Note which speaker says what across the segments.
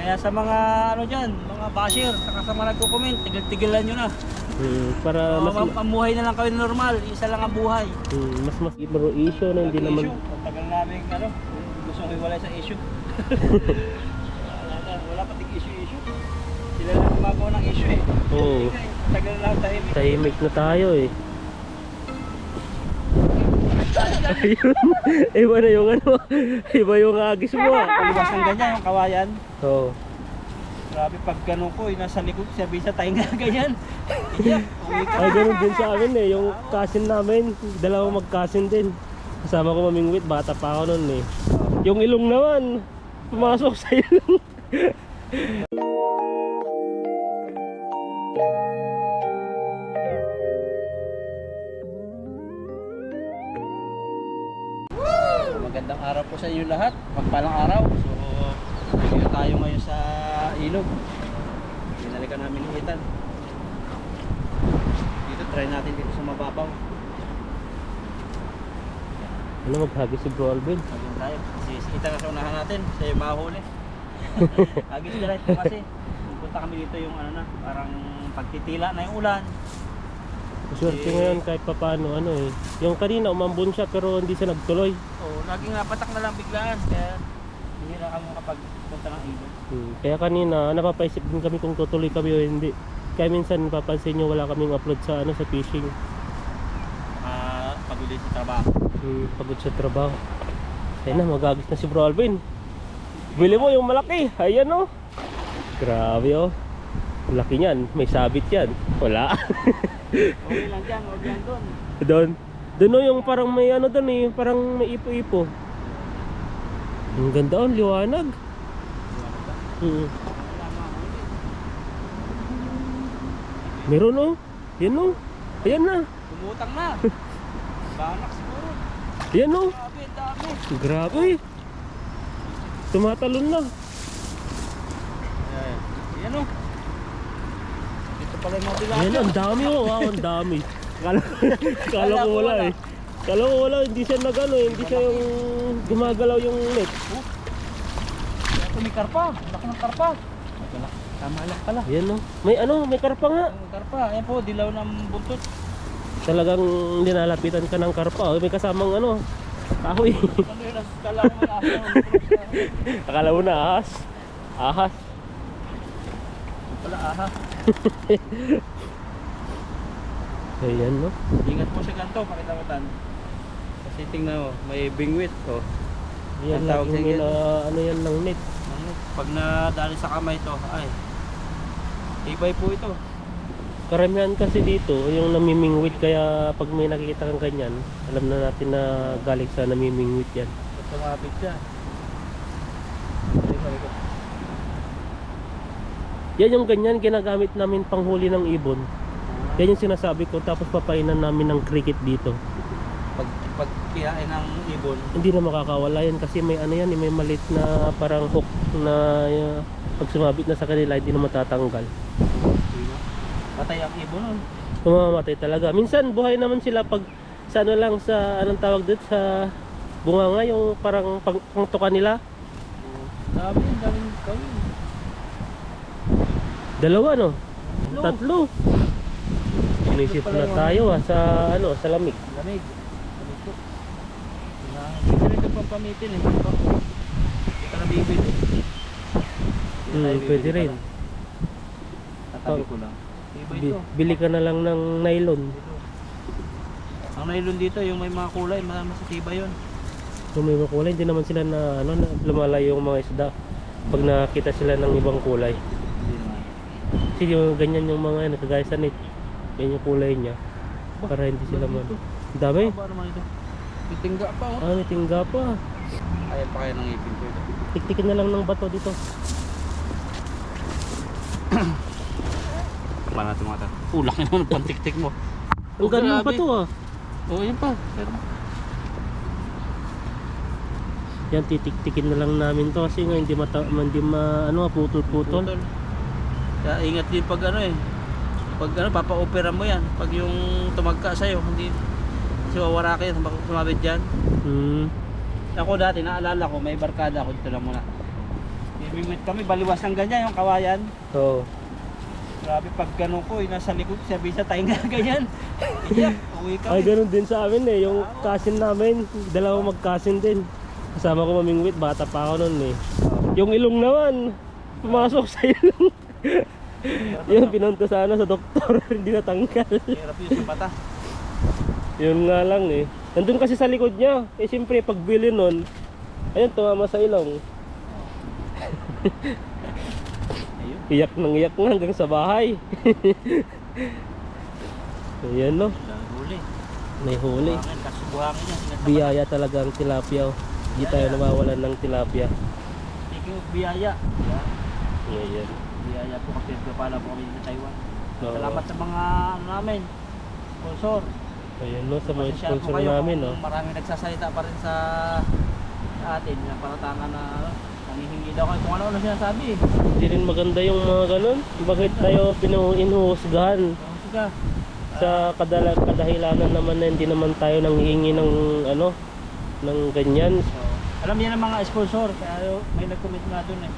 Speaker 1: Kaya sa mga ano dyan, mga basher, saka sa mga nagko-comment, tigil-tigilan nyo na.
Speaker 2: Para mas
Speaker 1: mamuhay na lang kayo normal, isa lang ang buhay.
Speaker 2: mas ibaro issue na hindi naman.
Speaker 1: Tagal namin ano, gusto ko iwalay sa issue. Wala pating issue. Sila lang gumagawa ng issue eh.
Speaker 2: Oo.
Speaker 1: Tagal na lang tahimik.
Speaker 2: Tahimik na tayo eh. Ayun. Iba na yung ano. Iba yung agis mo ah.
Speaker 1: Paliwas ng ganyan, yung kawayan.
Speaker 2: Oo.
Speaker 1: Grabe pag ganun ko, nasa likod, sabi sa tayo nga ganyan. Iyak, uwi ka.
Speaker 2: Ay, ganun din sa amin eh. Yung cousin namin, dalawang mag-cousin din. Kasama ko mamingwit, bata pa ako nun eh. Yung ilong naman, pumasok sa ilong.
Speaker 1: Magandang araw po sa inyo lahat. Magpalang araw. So, dito tayo ngayon sa ilog. Binalikan namin ni Ethan. Dito, try natin dito sa mababaw.
Speaker 2: Ano maghagis si Bro Alvin?
Speaker 1: Sabihin tayo. Si Ethan na sa unahan natin. Siya yung mahuli. Agis direct po kasi. Punta kami dito yung ano na, parang pagtitila na yung ulan.
Speaker 2: Swerte ngayon kahit papaano ano eh. Yung kanina umambon siya pero hindi siya nagtuloy.
Speaker 1: Oo, laging napatak na lang biglaan. Kaya hihira kami makapagpunta ng ilog.
Speaker 2: Kaya kanina napapaisip din kami kung tutuloy kami o hindi. Kaya minsan napapansin nyo wala kaming upload sa ano sa fishing.
Speaker 1: Paguli sa trabaho.
Speaker 2: Pagod sa trabaho. Ayun na, magagis na si Bro Alvin. Bili mo yung malaki. Ayan o. Grabe o. Laki niyan. May sabit yan. Wala.
Speaker 1: Okay lang dyan, huwag yan doon.
Speaker 2: Doon o yung parang may ano doon eh. Parang may ipo-ipo. Ang ganda o, liwanag. Meron o. Yan o. Ayan na.
Speaker 1: Tumutang na. Banak siguro.
Speaker 2: Ayan o.
Speaker 1: Grabe, dami.
Speaker 2: Grabe. Tumatalon na.
Speaker 1: Ayan o. Dito pala yung mga bilang.
Speaker 2: Ayan, ang dami oh. Wow, ang dami. Kala ko wala eh. Kala ko wala, hindi siya nagano eh. Hindi siya yung gumagalaw yung net.
Speaker 1: Ito may karpa. Laki ng karpa. Tama lang pala.
Speaker 2: Ayan oh. May ano, may karpa nga.
Speaker 1: Ang karpa. Ayan po, dilaw ng buntot.
Speaker 2: Talagang dinalapitan ka ng karpa. Oh. May kasamang ano, kahoy.
Speaker 1: Ano yun? Kala ko may aso.
Speaker 2: Akala mo na ahas. Ahas.
Speaker 1: Wala aha.
Speaker 2: Ayan no.
Speaker 1: Ingat mo sa ganito, pakita mo tan. Kasi tingnan mo, may bingwit oh.
Speaker 2: Ayan
Speaker 1: Ang tawag
Speaker 2: lang
Speaker 1: sa
Speaker 2: yung ano yan ng net.
Speaker 1: Pag nadali sa kamay to, ay. Ibay po ito.
Speaker 2: Karamihan kasi dito, yung namimingwit kaya pag may nakikita kang ganyan, alam na natin na galing sa namimingwit yan.
Speaker 1: Tumapit siya.
Speaker 2: Yan yung ganyan ginagamit namin panghuli ng ibon. Yan yung sinasabi ko, tapos papainan namin ng cricket dito.
Speaker 1: Pag kiyain ng ibon,
Speaker 2: Hindi na makakawala yan kasi may ano yan, may malit na parang hook na pag sumabit na sa kanila hindi na matatanggal.
Speaker 1: patay ang ibon nun.
Speaker 2: Mamamatay talaga. Minsan buhay naman sila pag sa ano lang sa anong tawag dito sa bunganga yung parang pangtuka nila.
Speaker 1: Daming kawin.
Speaker 2: Dalawa no? Tatlo. Inisip na tayo sa ano, sa lamig.
Speaker 1: Lamig. Lamig po. Hindi rin ito pampamitin eh. Ito na bibili.
Speaker 2: Pwede rin.
Speaker 1: Tatabi ko lang. Iba ito.
Speaker 2: Bili ka na lang ng nylon.
Speaker 1: Ang nylon dito, yung may mga kulay, masatiba yun.
Speaker 2: Kung may mga kulay, hindi naman sila na, ano, na lumalayo yung mga isda pag nakita sila ng ibang kulay.
Speaker 1: Hindi naman.
Speaker 2: Kasi yung ganyan yung mga ano, kagaya sa net. Yan yung kulay niya. Para hindi sila man. Ang dami.
Speaker 1: Aba naman ito. May tingga pa oh.
Speaker 2: Ah, may tingga pa.
Speaker 1: Ayan pa kayo ng ipin ko ito.
Speaker 2: Tiktikin na lang ng bato dito.
Speaker 1: Wala natin mga tayo. Laki naman ang pantiktik mo.
Speaker 2: Ang ganda ng bato ah.
Speaker 1: Oo, yan pa. Pero
Speaker 2: Yan, titiktikin na lang namin to kasi nga hindi putol-putol.
Speaker 1: Kaya ingat din pag ano eh. Pag ano, papa-opera mo yan. Pag yung tumagka sa'yo, hindi kasi wawara kayo, sumabit dyan. Ako dati, naalala ko, may barkada ako dito lang muna. Nagwiwit kami, baliwas ng ganyan yung kawayan.
Speaker 2: Oo.
Speaker 1: Grabe pag ganun ko, nasa likod, sabi sa tayo nga ganyan. Iyak, uwi kami.
Speaker 2: Ay, ganun din sa amin eh. Yung cousin namin, dalawang mag-cousin din. Kasama ko mamingwit, bata pa ako nun eh. Yung ilong naman, pumasok sa ilong. Yun, pinunta sana sa doktor, hindi natanggal.
Speaker 1: Hirap yun sa mata.
Speaker 2: Yun nga lang eh. Nandun kasi sa likod niya. Eh siyempre, pagbili nun, ayun, tumama sa ilong.
Speaker 1: Ayun.
Speaker 2: Iyak na hanggang sa bahay. Ayan no,
Speaker 1: Huli.
Speaker 2: may huli.
Speaker 1: Buhangin, kaso buhangin yan.
Speaker 2: Biyaya talaga ang tilapia. Oh. Hindi tayo nawawalan ng tilapia.
Speaker 1: Speaking of biyaya. Yeah.
Speaker 2: Ngayon.
Speaker 1: Biyaya po kasi pala po kami sa Taiwan.
Speaker 2: Oo.
Speaker 1: Salamat sa mga ano namin. Sponsor.
Speaker 2: Ayan no, sa mga
Speaker 1: Pasensya po
Speaker 2: sponsor
Speaker 1: kayo
Speaker 2: namin
Speaker 1: kung
Speaker 2: no.
Speaker 1: Maraming nagsasalita pa rin sa atin na paratangan na nangihingi daw kayo kung ano sinasabi.
Speaker 2: Hindi rin maganda yung mga ganun. Bakit tayo pinuhusgahan?
Speaker 1: Kung siga.
Speaker 2: Sa kadahilanan naman na hindi naman tayo nanghihingi ng ano, ng ganyan.
Speaker 1: So, alam niya ng mga sponsor, kaya may nag-comment nga doon eh.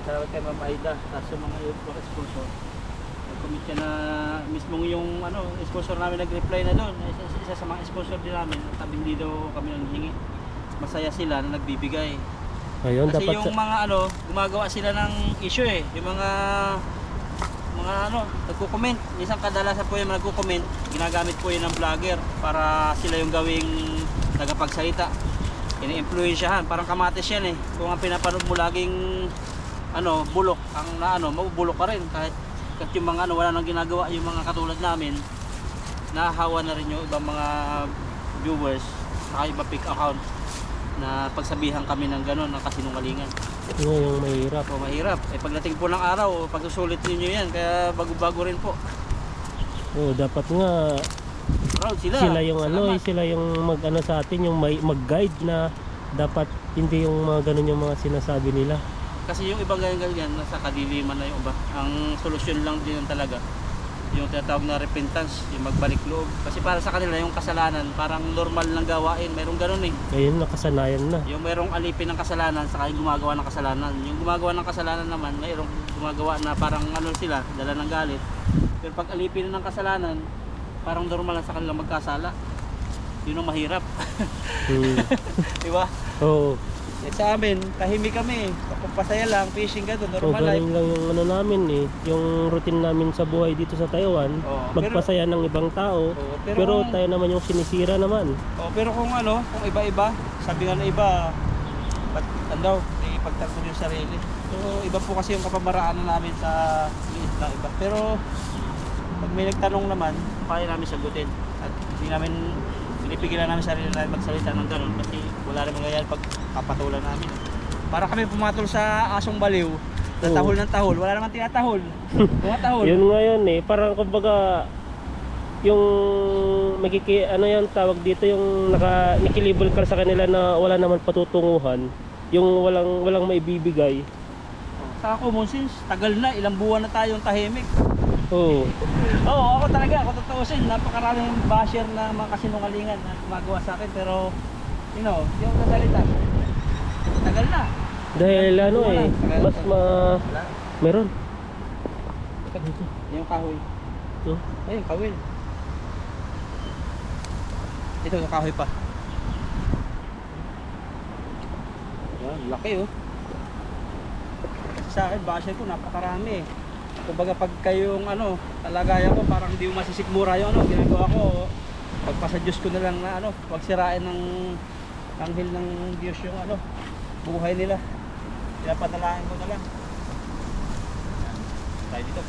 Speaker 1: Salamat kay Ma'am Aida, tapos yung mga sponsor. Nag-comment siya na mismong yung ano, sponsor namin nag-reply na doon. Isa sa mga sponsor din namin, sabi hindi daw kami nanghihingi. Masaya sila na nagbibigay.
Speaker 2: Ayun,
Speaker 1: Kasi
Speaker 2: dapat
Speaker 1: yung mga ano, gumagawa sila ng issue eh. Yung mga ano, nagko-comment. Isang kadalasan po yung nagko-comment, ginagamit po yun ng vlogger para sila yung gawing tagapagsalita. Ini-influensyahan, parang kamatis yan eh. Kung ang pinapanood mo laging ano, bulok, ang na ano, mabubulok ka rin kahit yung mga ano, wala nang ginagawa yung mga katulad namin. Nahahawa na rin yung ibang mga viewers, saka iba pick account na pagsabihan kami ng gano'n, ng kasinungalingan.
Speaker 2: yun yung mahirap.
Speaker 1: O mahirap. Eh pagdating po ng araw, pagsusulit niyo yan, kaya bago-bago rin po.
Speaker 2: Oo, dapat nga
Speaker 1: Proud sila.
Speaker 2: sila yung ano,
Speaker 1: Salamat.
Speaker 2: sila yung mag-ano sa atin, yung mag-guide na dapat hindi yung mga ganun yung mga sinasabi nila.
Speaker 1: Kasi yung ibang ganyan, nasa kadiliman na yung iba. Ang solusyon lang din talaga, yung tinatawag na repentance, yung magbalik loob. Kasi para sa kanila, yung kasalanan, parang normal lang gawain. Mayroong ganun eh.
Speaker 2: Ayun, nakasanayan na.
Speaker 1: Yung mayroong alipin ng kasalanan, saka yung gumagawa ng kasalanan. Yung gumagawa ng kasalanan naman, mayroong gumagawa na parang ano sila, dala ng galit. Pero pag alipin ng kasalanan, parang normal lang sa kanila magkasala. Yun ang mahirap. Diba?
Speaker 2: Oo.
Speaker 1: Eh, sa amin, tahimik kami. Kapagpasaya lang, fishing gano'n,
Speaker 2: So,
Speaker 1: normal life.
Speaker 2: ganun lang yung ano namin eh, yung routine namin sa buhay dito sa Taiwan,
Speaker 1: Oo,
Speaker 2: magpasaya ng ibang tao,
Speaker 1: Oo,
Speaker 2: pero
Speaker 1: kung-
Speaker 2: tayo naman yung sinisira naman.
Speaker 1: Oh, pero kung ano, kung iba-iba, sabi nga na iba, ba't ano, ipagtanggol yung sarili. So, iba po kasi yung kapamaraanan namin sa liit ng iba. Pero, pag may nagtanong naman, kaya namin sagutin. At hindi namin, pinipigilan namin sarili namin magsalita ng ganun kasi wala naman ganyan pag kapatulan namin. Para kami pumatol sa asong baliw, na
Speaker 2: Oo.
Speaker 1: tahol ng tahol, wala naman tinatahol. Tumatahol.
Speaker 2: Yun nga yun eh, parang kumbaga yung ano yan tawag dito, yung nikilibol ka sa kanila na wala naman patutunguhan, yung walang maibibigay.
Speaker 1: Sa common sense, tagal na, ilang buwan na tayong tahimik.
Speaker 2: Oo.
Speaker 1: Oo, ako talaga, ako tutuusin, napakaraming basher na mga kasinungalingan na gumagawa sa akin, pero you know, yung nasalita, tagal na.
Speaker 2: Dahil ano eh, mas
Speaker 1: Wala.
Speaker 2: meron.
Speaker 1: Yung kahoy.
Speaker 2: No?
Speaker 1: Ayun, kawil. Ito, yung kahoy pa. Yan, laki oh. Sa akin, basher ko, napakarami eh. Kumbaga pag kayong ano, talagayan ko, parang hindi mo masisikmura yung ano, ginagawa ko, pagpasa Diyos ko na lang na ano, wag sirain ng anghel ng Diyos yung ano, buhay nila. Pinapadalain ko na lang. Tayo dito.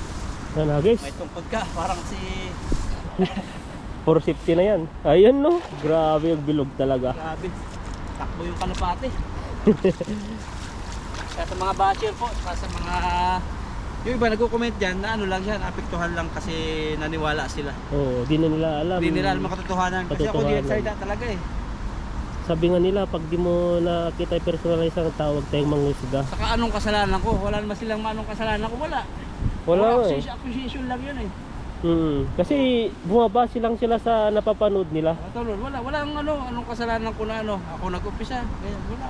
Speaker 2: Ano guys?
Speaker 1: May tungkod ka, parang si
Speaker 2: 450 na yan. Ayan no, grabe yung bilog talaga.
Speaker 1: grabe. Takbo yung kalapate. Kaya sa mga basher po, sa mga yung iba nagko-comment dyan na ano lang yan, apektuhan lang kasi naniwala sila.
Speaker 2: Oo, di na nila alam.
Speaker 1: Hindi nila alam ang katotohanan. Kasi ako di
Speaker 2: Katotohanan.
Speaker 1: nagsalita talaga eh.
Speaker 2: Sabi nga nila, pag di mo nakita yung personalize ng tao, huwag tayong manghusga.
Speaker 1: Saka anong kasalanan ko? Wala naman silang anong kasalanan ko. Wala.
Speaker 2: Wala eh.
Speaker 1: Accusation lang yun eh.
Speaker 2: Kasi bumabase lang sila sa napapanood nila.
Speaker 1: Wala. Walang anong kasalanan ko na ano. Ako nag-umpisa. Ganyan, wala.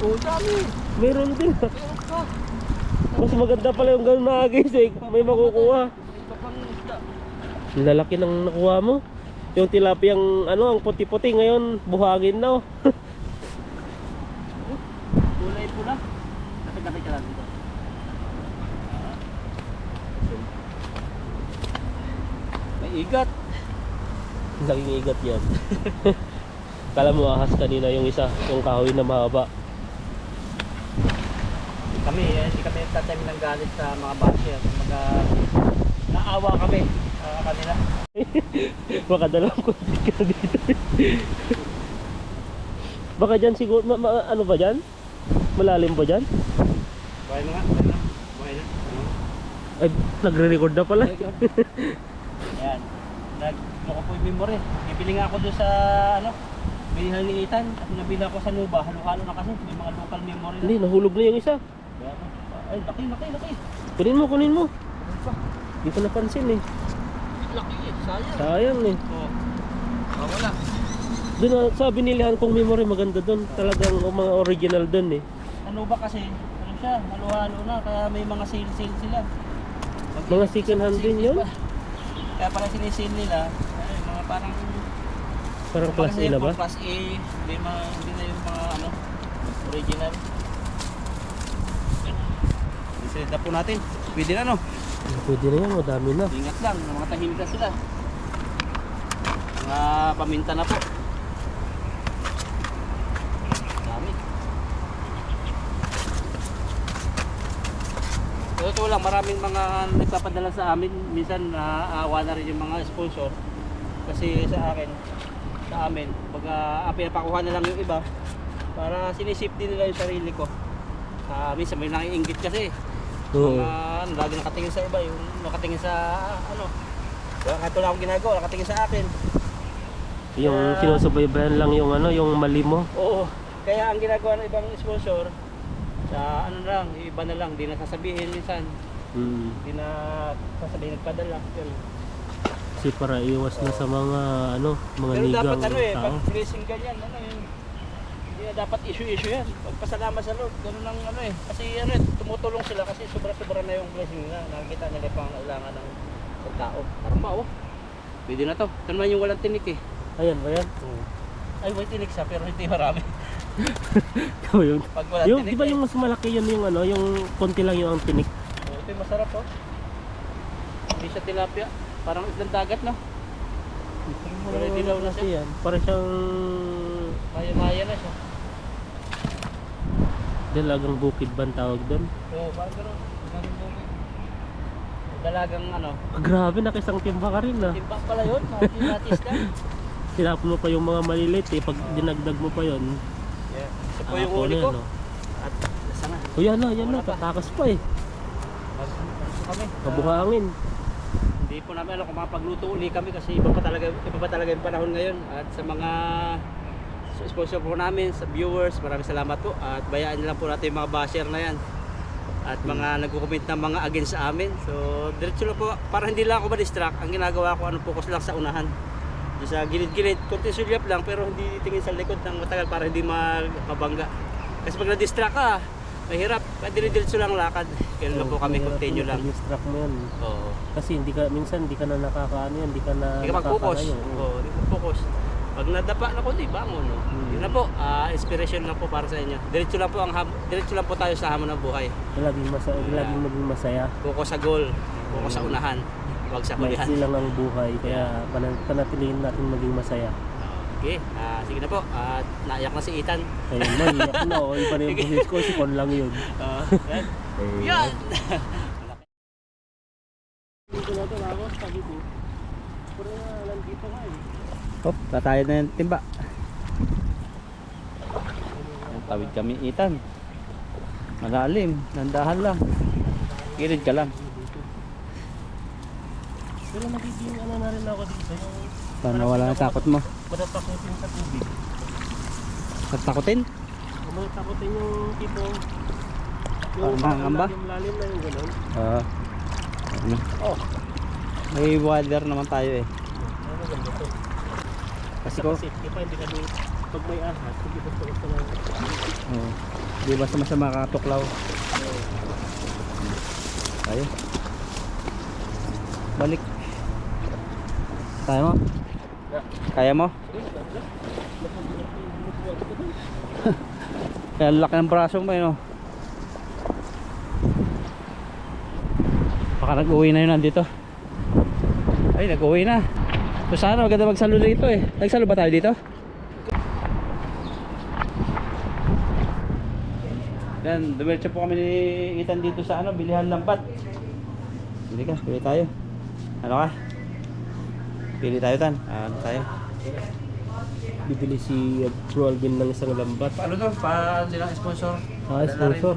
Speaker 1: Oh, dami.
Speaker 2: Meron din.
Speaker 1: Meron pa.
Speaker 2: Mas maganda pala yung ganun na agis eh. May makukuha.
Speaker 1: Iba pang isda.
Speaker 2: Ang lalaki ng nakuha mo. Yung tilapiyang ano, ang puti-puti ngayon, buhangin na oh.
Speaker 1: Kulay pula. Kapit-kapit ka lang dito. May igat.
Speaker 2: Laking igat yan. Kala mo ahas kanina yung isa, yung kahoy na mahaba.
Speaker 1: Kami, hindi kami nagtatanim ng galit sa mga basher. Mga naawa kami sa kanila.
Speaker 2: Baka dalawang kunti ka dito. Baka dyan siguro, ano ba dyan? Malalim ba dyan?
Speaker 1: Buhay na nga. Buhay na. Buhay na.
Speaker 2: Ay, nagre-record na pala.
Speaker 1: Ayan. Nagmukha po yung memory. Bibili nga ako doon sa ano, bilihan ni Ethan. At nabili ako sa Nuba. Halo-halo na kasi. May mga local memory na.
Speaker 2: Hindi, nahulog na yung isa.
Speaker 1: Kaya ako, ay, laki, laki, laki.
Speaker 2: Kunin mo, kunin mo.
Speaker 1: Ano pa?
Speaker 2: Hindi ko napansin eh.
Speaker 1: Laki eh. Sayang.
Speaker 2: Sayang eh.
Speaker 1: Oo. Wala.
Speaker 2: Doon sa binilihan kong memory, maganda doon. Talagang mga original doon eh.
Speaker 1: Ano ba kasi? Ano siya? Halo-halo na. Kaya may mga sale-sale sila.
Speaker 2: Mga second hand din yun?
Speaker 1: Kaya pala sinisale nila. Ay, mga parang
Speaker 2: Parang class A na ba?
Speaker 1: Class A, hindi na yung mga ano, original. Isa na po natin. Pwede na no?
Speaker 2: Pwede na yan, madami na.
Speaker 1: Ingat lang, mga tahimik na sila. Mga paminta na po. Dami. Totoo lang, maraming mga nagpapadala sa amin. Minsan naawa na rin yung mga sponsor. Kasi sa amin, pag pinapakuha na lang yung iba para sinisipti nila yung sarili ko. Minsan may nangiinggit kasi.
Speaker 2: Oo.
Speaker 1: Mga lagi nakatingin sa iba, yung nakatingin sa ano. Ito lang akong ginagawa, nakatingin sa akin.
Speaker 2: Yung sinusubaybayan lang yung ano, yung mali mo.
Speaker 1: Oo. Kaya ang ginagawa ng ibang sponsor, sa ano lang, yung iba na lang, di na sasabihin minsan. Di na sasabihin nagpadala. Ganun.
Speaker 2: Kasi para iwas na sa mga ano, mga
Speaker 1: Pero
Speaker 2: ligang
Speaker 1: dapat ano
Speaker 2: tao.
Speaker 1: pag blessing ganyan, ano yung hindi na dapat issue yan. Pagpasalamat sa Lord, ganun lang ano kasi ano tumutulong sila kasi sobra-sobra na yung blessing nila. Nakikita nila yung pangangailangan ng tao. Parang ba pwede na to. Ito naman yung walang tinik eh.
Speaker 2: Ayan ba yan?
Speaker 1: Ay, may tinik siya pero hindi marami.
Speaker 2: yung,
Speaker 1: Pag walang
Speaker 2: yung,
Speaker 1: tinik
Speaker 2: di ba yung mas malaki yun yung ano, yung konti lang yung ang tinik.
Speaker 1: ito yung masarap oh. Hindi siya tilapia. Parang islang dagat no? Pero dilaw na siya.
Speaker 2: Yan. Para siyang
Speaker 1: Maya-maya na siya.
Speaker 2: dalagang bukid ba ang tawag doon?
Speaker 1: Oo, parang gano'n. Dalagang ano.
Speaker 2: Grabe, nakisang timba ka rin ah.
Speaker 1: Timba pala yun. Natis lang.
Speaker 2: Sinapon mo pa yung mga maliliit eh, pag dinagdag mo pa yun.
Speaker 1: Yeah. Ito po yung
Speaker 2: ako
Speaker 1: huli
Speaker 2: na
Speaker 1: ko.
Speaker 2: yan, oh.
Speaker 1: At nasa na.
Speaker 2: O yan na,
Speaker 1: Wala pa.
Speaker 2: tatakas pa eh.
Speaker 1: Kami.
Speaker 2: Kabuhangin.
Speaker 1: Hindi po namin alam kung makapagluto uli kami kasi iba pa talaga yung panahon ngayon. At sa mga sponsor po namin, sa viewers, maraming salamat po. At bayaan nyo lang po natin yung mga basher na yan. At mga nagko-comment ng mga against sa amin. So, diretso lang po. Para hindi lang ako ma-distract, ang ginagawa ko, focus lang sa unahan. Sa gilid-gilid, konti sulyap lang, pero hindi tingin sa likod ng matagal para hindi mabangga. Kasi pag na-distract ka, mahirap. Diretso lang lakad. Kaya lang po kami, continue lang.
Speaker 2: Distract mo yan.
Speaker 1: Oo.
Speaker 2: Kasi minsan hindi ka na nakakaano yan, hindi ka na
Speaker 1: Hindi ka mag-focus.
Speaker 2: nakakalayo.
Speaker 1: Oo, hindi ka mag-focus. Pag nadapa na ko, di bangon. No? Yun na po, inspiration lang po para sa inyo. Diretso lang po tayo sa hamon ng buhay.
Speaker 2: Laging maging masaya.
Speaker 1: Focus sa goal, focus sa unahan, huwag sa hulihan.
Speaker 2: Maiksi lang ang buhay, kaya panatilihin natin maging masaya.
Speaker 1: Okay, sige na po. At naiyak na si Ethan.
Speaker 2: Ayun na, iyak na. O, iba na yung buhis ko, si Con lang yun.
Speaker 1: Yan. Yan!
Speaker 2: Dito na ito, Ramos, sabi ko. Puro na lang dito nga eh.
Speaker 1: Oh, tatayad na yung timba. Tawid kami Ethan. Malalim, nandahan lang. Gilid ka lang.
Speaker 2: Pero nagiging ano na rin ako dito.
Speaker 1: Paano wala na takot mo?
Speaker 2: Manatakutin sa tubig.
Speaker 1: Natakotin?
Speaker 2: Manatakutin yung tipo.
Speaker 1: Parang nangangamba?
Speaker 2: Lalim na yung gano'n.
Speaker 1: Oh. May water naman tayo eh.
Speaker 2: Ano ganda to?
Speaker 1: Kasi
Speaker 2: Sa
Speaker 1: ko,
Speaker 2: safety pa, hindi kami Pag may ahas, hindi basta-basta lang.
Speaker 1: Oo. Di basta makatuklaw. Tayo. Balik. Kaya mo? Kaya mo? Kaya laki ng braso mo yun, oh. Baka nag-uwi na yun nandito. Ay, nag-uwi na. So sana maganda magsalo dito eh. Nagsalo ba tayo dito? Yan, dumiretso po kami ni Ethan dito sa ano, bilihan lambat. Pili ka, pili tayo. Ano ka? Pili tayo, Tan. Ano tayo?
Speaker 2: Bibili si Bro Alvin ng isang lambat.
Speaker 1: Paano to? Paano silang sponsor?
Speaker 2: Sponsor.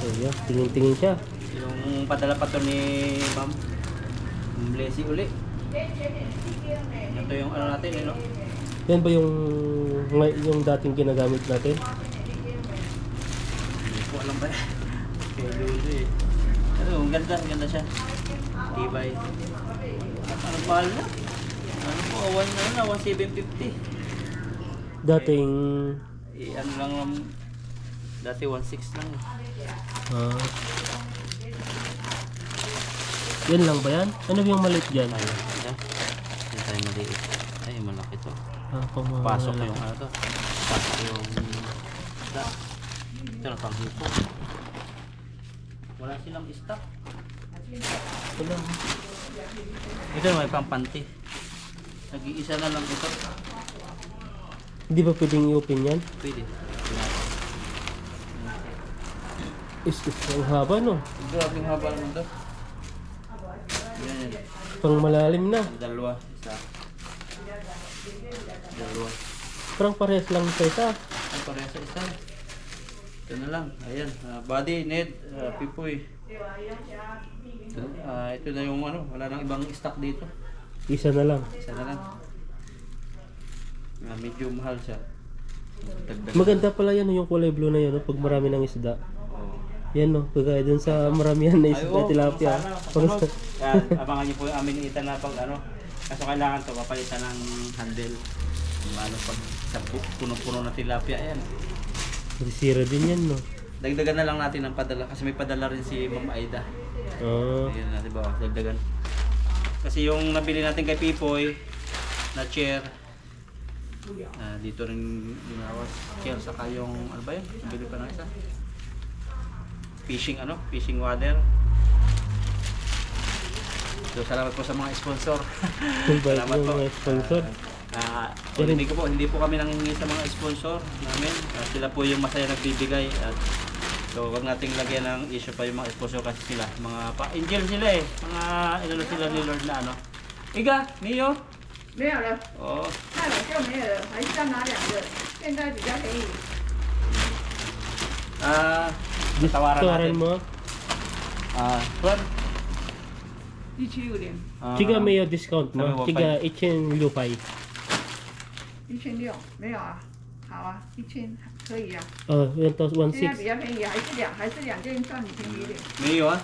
Speaker 2: Ayan, tingin-tingin siya.
Speaker 1: Yung padala pa to ni Ma'am Blessy uli. Ito yung ano natin, no?
Speaker 2: Yan ba yung dating ginagamit natin?
Speaker 1: Hindi ko alam ba. Kaya lulo eh. Ano, ang ganda siya. Tibay. Ano mahal na? Ano po, 1,750.
Speaker 2: Dating...
Speaker 1: Ano lang naman. Dati 1,600 lang.
Speaker 2: Yan lang ba yan? Ano yung maliit dyan?
Speaker 1: Tayo. Hindi tayo maliit. Ay, malaki to.
Speaker 2: Pang
Speaker 1: Pasok yung ano to. Pasok yung... Ito na pang hipo. Wala silang stock. Ito may pampanti. Nag-iisa na lang ito.
Speaker 2: Hindi ba pwedeng i-open yan?
Speaker 1: Pwede.
Speaker 2: Ang haba no?
Speaker 1: Grabe yung haba naman to. Yan.
Speaker 2: Pang malalim na.
Speaker 1: Dalawa. Isa. Dalawa.
Speaker 2: Parang parehas lang sa isa.
Speaker 1: Ang pareha sa isa. Ito na lang. Ayan. Body, Ned, Pipoy. Ito na yung ano. Wala nang ibang stock dito.
Speaker 2: Isa na lang.
Speaker 1: Isa na lang. Medyo mahal siya. Dagdag.
Speaker 2: Maganda pala yan yung kulay blue na yan no? Pag marami ng isda.
Speaker 1: Oh.
Speaker 2: Yan no, kagaya dun sa maramihan na isda tilapia.
Speaker 1: Abangan niyo po yung amin ni Ethan na pag ano. Kaso kailangan to papalitan ng handle. Ano pag sa puno-puno na tilapia yan.
Speaker 2: Sisira din yan no.
Speaker 1: Dagdagan na lang natin ng padala kasi may padala rin si Ma'am Aida. Ayun natin ba, dagdagan. Kasi yung nabili natin kay Pipoy na chair, dito rin ginawas chair saka yung ano ba yun? Nabili pa ng isa. Fishing water. So salamat po sa mga sponsor.
Speaker 2: Salamat po mga sponsor.
Speaker 1: Hindi po kami nangingi sa mga sponsor namin. Sila po yung masaya nagbibigay at so wag nating lagyan ng issue pa yung mga sponsor kasi sila mga pa-angel sila eh. Mga inano sila ni Lord na ano. Iga, Mio?
Speaker 3: 没有了，
Speaker 1: Oh,
Speaker 3: 卖了就没有了，还是要拿2个，现在比较便宜。
Speaker 1: tawaran
Speaker 2: Tawaran
Speaker 1: natin.
Speaker 2: mo.
Speaker 1: Juan?
Speaker 3: 1750，
Speaker 2: Chiga may discount mo.
Speaker 1: Sabi mo,
Speaker 2: Chiga 1,600.
Speaker 3: 1600没有啊？好啊，1000可以啊。
Speaker 2: Yan to
Speaker 3: 现在比
Speaker 2: 1,600.
Speaker 3: 较便宜，还是两件算你便宜一点。
Speaker 1: Mio ah?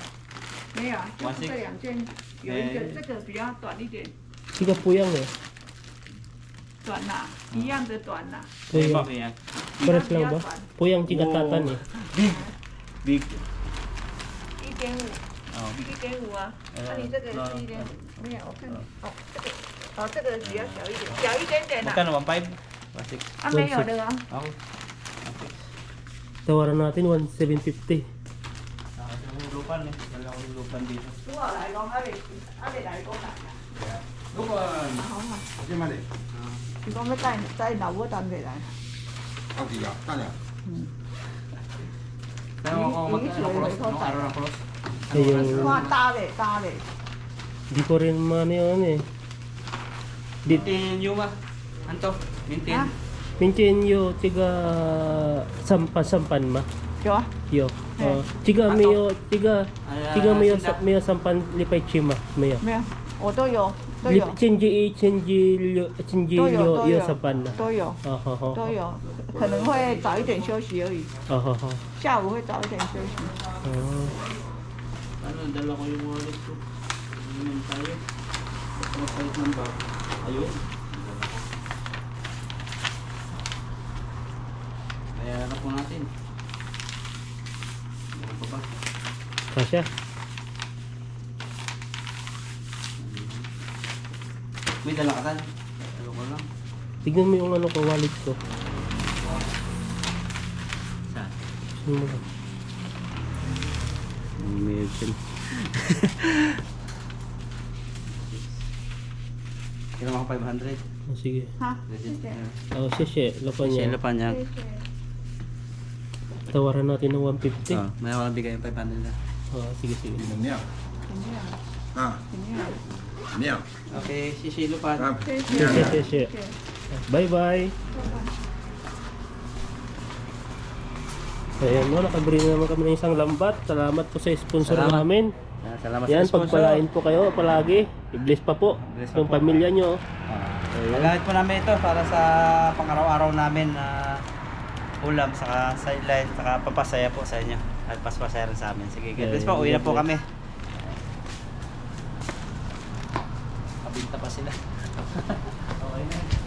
Speaker 3: 没有啊，就是这2件，有一个这个比较短一点，
Speaker 2: Chiga puyang eh.
Speaker 3: 短啦，一样的短啦。
Speaker 2: Puyang.
Speaker 1: yan.
Speaker 2: Pares lang ba? Puyang chiga tatan eh.
Speaker 1: Big.
Speaker 3: 1.5，
Speaker 1: Oh.
Speaker 3: 1.5啊。那你这个是1.5，没有，我看哦，这个哦，这个比较小一点，小一点点啦。
Speaker 1: Magkano? 1.5? 1.6?
Speaker 3: 啊，没有的啊。
Speaker 1: Oh.
Speaker 2: Tawaran natin 1,750.
Speaker 1: Yung lupan eh. Wala akong lupan dito.
Speaker 3: 拄好来讲，还没来讲来啦。
Speaker 1: Lupan!
Speaker 3: 好啊，
Speaker 4: 这嘛的，
Speaker 3: 你讲要带老母等起来。
Speaker 4: 到底啊，大了。
Speaker 1: Pero ako mag-ano araw ng cross.
Speaker 2: Ayun.
Speaker 3: 哇，搭嘞搭嘞，
Speaker 2: Di ko rin man yun eh.
Speaker 1: Maintain nyo ba? Anto? Maintain?
Speaker 3: Ha?
Speaker 2: Pinchin yo chiga sampan ma.
Speaker 3: 有啊，
Speaker 2: Yo. Chiga mayo mayo sampan lipay chima mayo.
Speaker 3: 没有，我都有都有
Speaker 2: Chinji yo sampan na.
Speaker 3: 都有
Speaker 2: Oh.
Speaker 3: 都有，可能会早一点休息而已，
Speaker 2: Oh.
Speaker 3: 下午会早一点休息。
Speaker 1: Ano, dala ko yung wallet ko. Ano naman tayo? Magpalit ng bag. Ayun.
Speaker 2: Kasya.
Speaker 1: May dala ka tan. Ano ko lang.
Speaker 2: Tignan mo yung ano ko, wallet ko.
Speaker 1: Saan?
Speaker 2: Sino mo ba?
Speaker 1: Medyo. Kailan ako 500?
Speaker 2: Oh, sige.
Speaker 3: Ha? Sige.
Speaker 2: Oh, sisye. Lapan niya.
Speaker 1: Sila pa niya.
Speaker 2: Tawaran natin ng 150.
Speaker 1: May ako bigay yung 500 na.
Speaker 2: Oh, sige, sige.
Speaker 4: 怎么样？啊，怎么样？
Speaker 1: Okay, sisilo pa.
Speaker 4: 啊，
Speaker 2: Sisye. Bye-bye. Ayan mo, nakabili na naman kami ng isang lambat. Salamat po sa sponsor
Speaker 1: Salamat.
Speaker 2: namin.
Speaker 1: Salamat
Speaker 2: Yan,
Speaker 1: sa sponsor.
Speaker 2: pagpalain po kayo palagi. I-bless pa po
Speaker 1: Bless pa
Speaker 2: yung
Speaker 1: po.
Speaker 2: pamilya nyo.
Speaker 1: Magamit po namin ito para sa pang-araw-araw namin na ulam, saka sideline, saka papasaya po sa inyo. At paspasaya rin sa amin. Sige, God bless po. Uwi na po kami. Kabinta pa sila. Okay na.